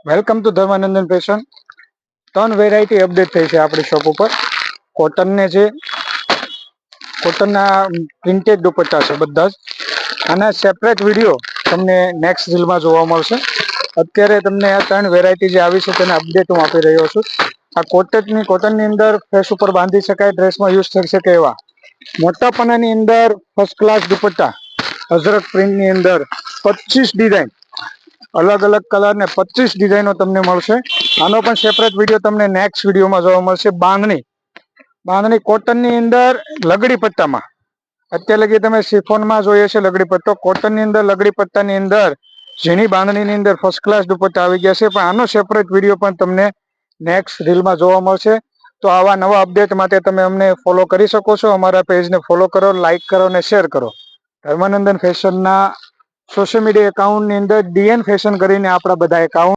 Welcome to Dharmanandan fashion. 3 variety update થઈ છે આપણી શોપ ઉપર. કોટનને છે, કોટનના પ્રિન્ટેડ દુપટ્ટા છે બધા જ. આના સેપરેટ વિડીયો તમને નેક્સ્ટ રીલમાં જોવા મળશે. અત્યારે તમને આ 3 વેરાયટી જે આવી છે તેને અપડેટ હું આપી રહ્યો છું. આ કોટનની અંદર ફેસ ઉપર બાંધી શકાય, ડ્રેસમાં યુઝ થઈ શકે એવા મોટા પનાની અંદર ફર્સ્ટ ક્લાસ દુપટ્ટા, અજરક પ્રિન્ટની અંદર 25 ડિઝાઇન, અલગ અલગ કલર ને 25 ડિઝાઇનો તમને મળશે. આનો પણ સેપરેટ વિડીયો તમને નેક્સ્ટ વિડીયોમાં જોવા મળશે. બાંધણી કોટનની અંદર લગડી પટ્ટામાં, અત્યારે લગી તમે શિફોનમાં જોઈએ છે લગડી પટ્ટો. કોટનની અંદર લગડી પટ્ટાની અંદર ઝીણી બાંધણીની અંદર ફર્સ્ટ ક્લાસ દુપટ્ટા આવી ગયા છે, પણ આનો સેપરેટ વિડીયો પણ તમને નેક્સ્ટ રીલમાં જોવા મળશે. તો આવા નવા અપડેટ માટે તમે અમને ફોલો કરી શકો છો. અમારા પેજને ફોલો કરો, લાઇક કરો અને શેર કરો. ધર્માનંદન ફેશનના સોશિયલ મીડિયા એકાઉન્ટની અંદર DN ફેશન કરીને આપણા બધા એકાઉન્ટ